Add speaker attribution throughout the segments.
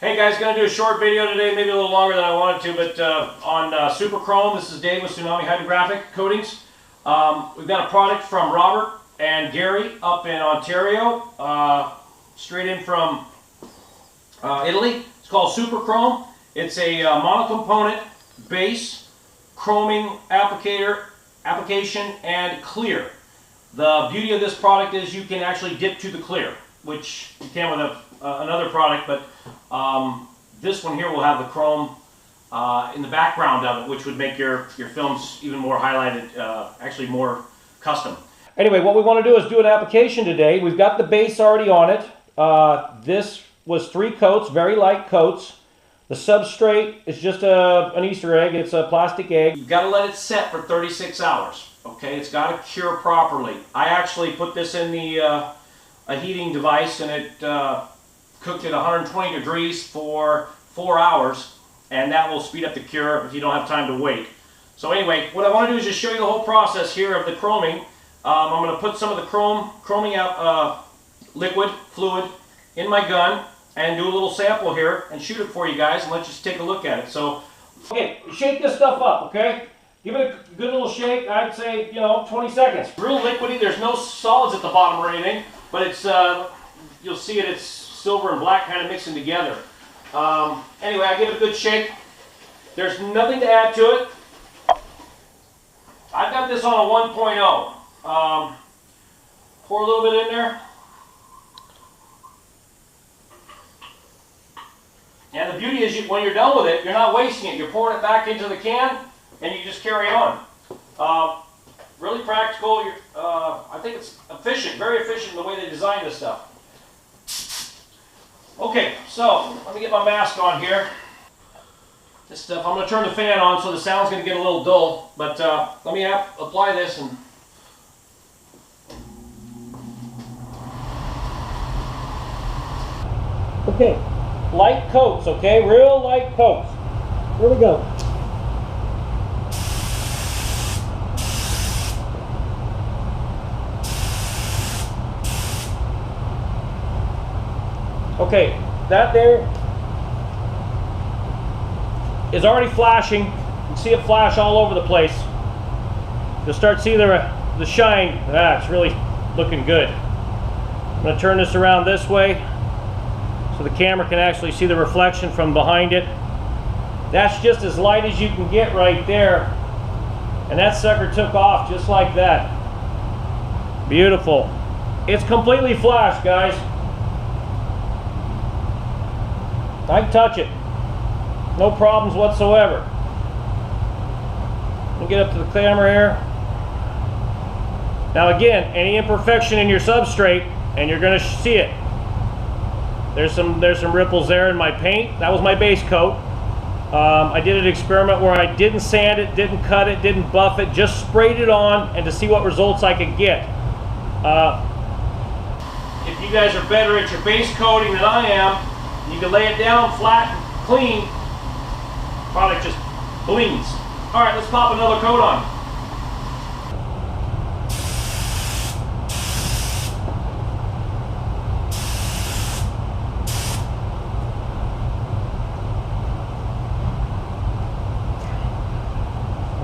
Speaker 1: Hey guys, gonna do a short video today, maybe a little longer than I wanted to, but on Super Chrome. This is Dave with Tsunami Hydrographic Coatings. We've got a product from Robert and Gary up in Ontario, straight in from Italy. It's called Super Chrome. It's a monocomponent base, chroming application, and clear. The beauty of this product is you can actually dip to the clear, which you can with another product, but this one here will have the chrome in the background of it, which would make your films even more highlighted, actually more custom. Anyway, what we want to do is do an application today. We've got the base already on it. This was 3 coats, very light coats. The substrate is just an Easter egg. It's a plastic egg. You've got to let it set for 36 hours. Okay, it's got to cure properly. I actually put this in the a heating device, and it cooked at 120 degrees for 4 hours, and that will speed up the cure if you don't have time to wait. So anyway, what I want to do is just show you the whole process here of the chroming. I'm going to put some of the chroming out liquid, fluid, in my gun and do a little sample here and shoot it for you guys, and let's just take a look at it. So, okay, shake this stuff up, okay? Give it a good little shake. I'd say, 20 seconds. Real liquidy. There's no solids at the bottom or anything, but it's you'll see it. It's silver and black kind of mixing together. Anyway, I give it a good shake. There's nothing to add to it. I've got this on a 1.0. Pour a little bit in there. And the beauty is, when you're done with it, you're not wasting it. You're pouring it back into the can, and you just carry on. Really practical. I think it's efficient, very efficient in the way they design this stuff. Okay, so let me get my mask on here. This stuff, I'm going to turn the fan on, so the sound's going to get a little dull. But let me apply this and. Okay, light coats. Okay, real light coats. Here we go. Okay, that there is already flashing. You can see it flash all over the place. You'll start seeing the shine. It's really looking good. I'm going to turn this around this way so the camera can actually see the reflection from behind it. That's just as light as you can get right there. And that sucker took off just like that. Beautiful. It's completely flashed, guys. I can touch it. No problems whatsoever. Let me get up to the camera here. Now again, any imperfection in your substrate, and you're going to see it. There's some ripples there in my paint. That was my base coat. I did an experiment where I didn't sand it, didn't cut it, didn't buff it, just sprayed it on, and to see what results I could get. If you guys are better at your base coating than I am, you can lay it down flat and clean. Product just blings. All right, let's pop another coat on.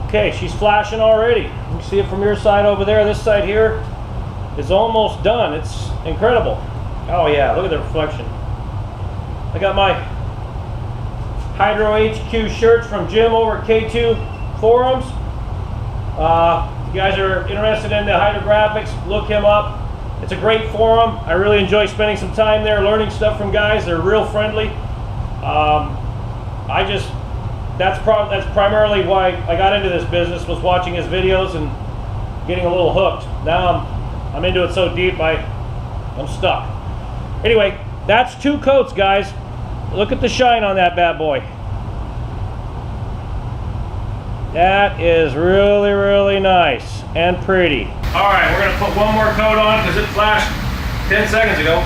Speaker 1: Okay, she's flashing already. You can see it from your side over there. This side here is almost done. It's incredible. Oh yeah, look at the reflection. I got my Hydro HQ shirts from Jim over at K2 Forums. If you guys are interested in the Hydrographics, look him up. It's a great forum. I really enjoy spending some time there, learning stuff from guys. They're real friendly. That's primarily why I got into this business, was watching his videos and getting a little hooked. Now I'm into it so deep I'm stuck. Anyway, that's 2 coats, guys. Look at the shine on that bad boy. That is really, really nice and pretty. All right, we're going to put one more coat on because it flashed 10 seconds ago.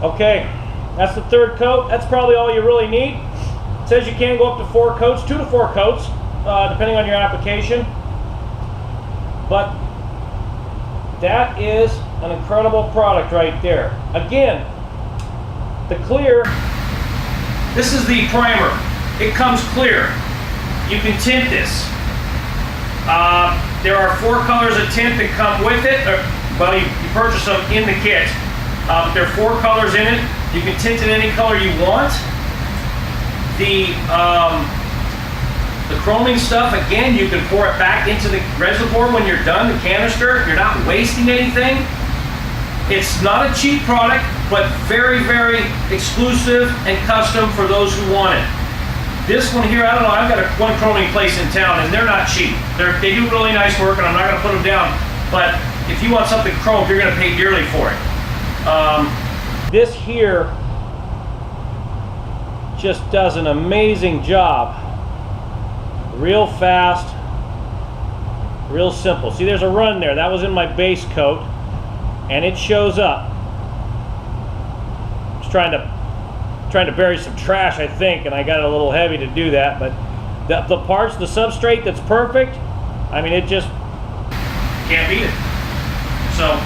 Speaker 1: Okay, That's the third coat. That's probably all you really need. It says you can go up to 4 coats, 2 to 4 coats, depending on your application. But that is an incredible product right there. Again, the clear, this is the primer. It comes clear. You can tint this. There are 4 colors of tint that come with it. Well, you purchase them in the kit. There are 4 colors in it. You can tint it any color you want. The chroming stuff, again, you can pour it back into the reservoir when you're done, the canister. You're not wasting anything. It's not a cheap product, but very, very exclusive and custom for those who want it. This one here, I don't know, I've got one chroming place in town, and they're not cheap. They do really nice work, and I'm not going to put them down. But if you want something chromed, you're going to pay dearly for it. This here just does an amazing job. Real fast, real simple. See, there's a run there. That was in my base coat, and it shows up. Just trying to bury some trash, I think, and I got it a little heavy to do that. But the parts, the substrate that's perfect, I mean, it just can't beat it. So,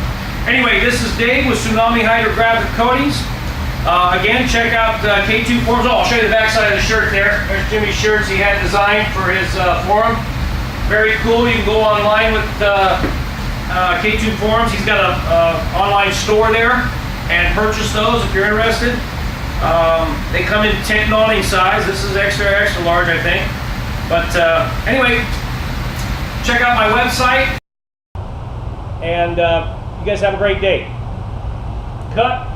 Speaker 1: anyway, this is Dave with Tsunami Hydrographic Coatings. Again, check out K2 Forums. Oh, I'll show you the back side of the shirt there. There's Jimmy's shirts he had designed for his forum. Very cool. You can go online with K2 Forums. He's got an online store there and purchase those if you're interested. They come in tent and awning size. This is extra large, I think. But anyway, check out my website. And you guys have a great day. Cut.